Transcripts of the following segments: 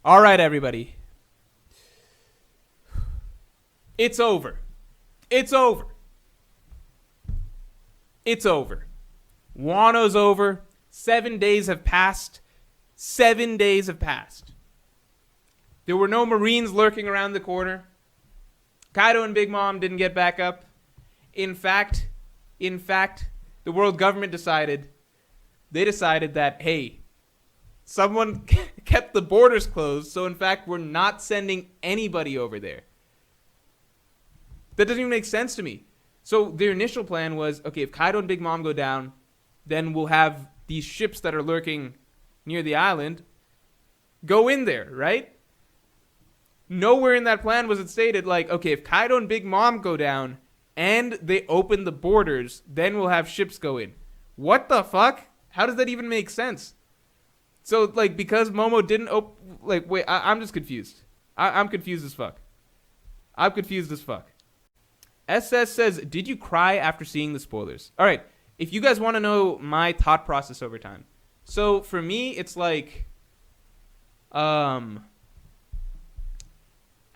All right, everybody. It's over. It's over. It's over. Wano's over. 7 days have passed. 7 days have passed. There were no Marines lurking around the corner. Kaido and Big Mom didn't get back up. In fact, the world government decided that, hey, someone kept the borders closed, so in fact, we're not sending anybody over there. That doesn't even make sense to me. So their initial plan was, okay, if Kaido and Big Mom go down, then we'll have these ships that are lurking near the island go in there, right? Nowhere in that plan was it stated, like, okay, if Kaido and Big Mom go down and they open the borders, then we'll have ships go in. What the fuck? How does that even make sense? So, like, because Momo didn't open... Like, wait, I'm just confused. I'm confused as fuck. I'm confused as fuck. SS says, did you cry after seeing the spoilers? All right, if you guys want to know my thought process over time. So, for me, it's like... How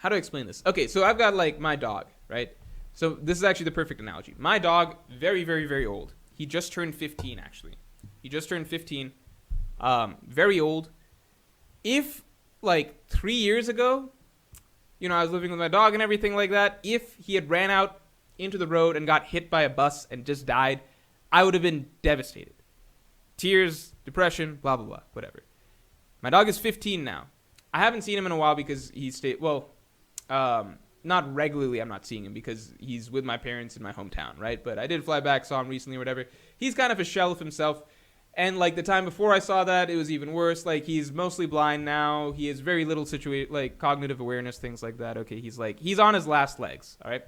do I explain this? Okay, so I've got, like, my dog, right? So this is actually the perfect analogy. My dog, very, very, very old. He just turned 15, actually. He just turned 15. Very old. If, like, 3 years ago, you know, I was living with my dog and everything like that, if he had ran out into the road and got hit by a bus and just died, I would have been devastated. Tears, depression, blah, blah, blah, whatever. My dog is 15 now. I haven't seen him in a while because he stayed, well, not regularly I'm not seeing him because he's with my parents in my hometown, right? But I did fly back, saw him recently or whatever. He's kind of a shell of himself. And, like, the time before I saw that, it was even worse. Like, he's mostly blind now. He has very little like, cognitive awareness, things like that. Okay, he's on his last legs, all right?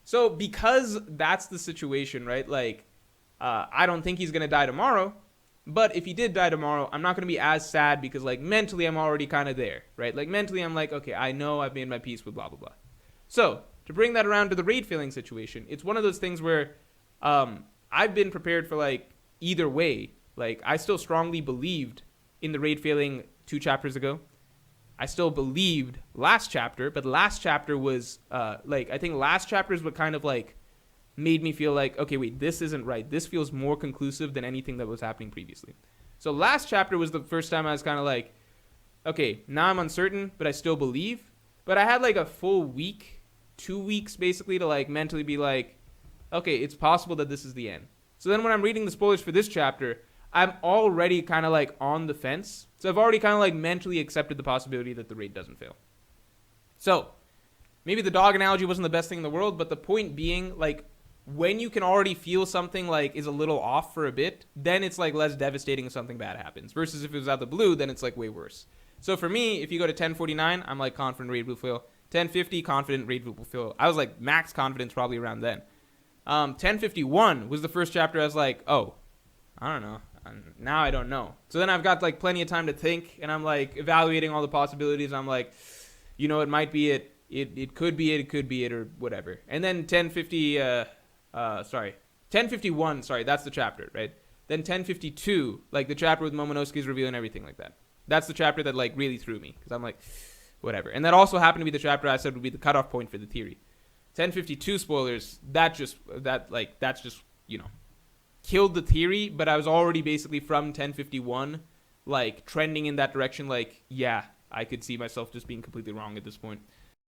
So, because that's the situation, right, like, I don't think he's going to die tomorrow. But if he did die tomorrow, I'm not going to be as sad because, like, mentally I'm already kind of there, right? Like, mentally I'm like, okay, I know I've made my peace with blah, blah, blah. So, to bring that around to the raid failing situation, it's one of those things where I've been prepared for, like, either way. Like, I still strongly believed in the raid failing 2 chapters ago. I still believed last chapter, but last chapter was, like, I think last chapter is what kind of, like, made me feel like, okay, wait, this isn't right. This feels more conclusive than anything that was happening previously. So last chapter was the first time I was kind of like, okay, now I'm uncertain, but I still believe. But I had, like, a full week, 2 weeks, basically, to, like, mentally be like, okay, it's possible that this is the end. So then when I'm reading the spoilers for this chapter, I'm already kind of, like, on the fence. So I've already kind of, like, mentally accepted the possibility that the raid doesn't fail. So maybe the dog analogy wasn't the best thing in the world, but the point being, like, when you can already feel something, like, is a little off for a bit, then it's, like, less devastating if something bad happens. Versus if it was out the blue, then it's, like, way worse. So for me, if you go to 1049, I'm, like, confident raid will fail. 1050, confident raid will fail. I was, like, max confidence probably around then. 1051 was the first chapter I was like, oh, I don't know. Now I don't know. So then I've got, like, plenty of time to think, and I'm, like, evaluating all the possibilities. I'm like, you know, it might be it. It could be it. It could be it, or whatever. And then 1051, that's the chapter, right? Then 1052, like, the chapter with Momonosuke's reveal and everything like that. That's the chapter that, like, really threw me, because I'm like, whatever. And that also happened to be the chapter I said would be the cutoff point for the theory. 1052 spoilers, that's just, you know, killed the theory, but I was already basically from 1051, like, trending in that direction, like, yeah, I could see myself just being completely wrong at this point.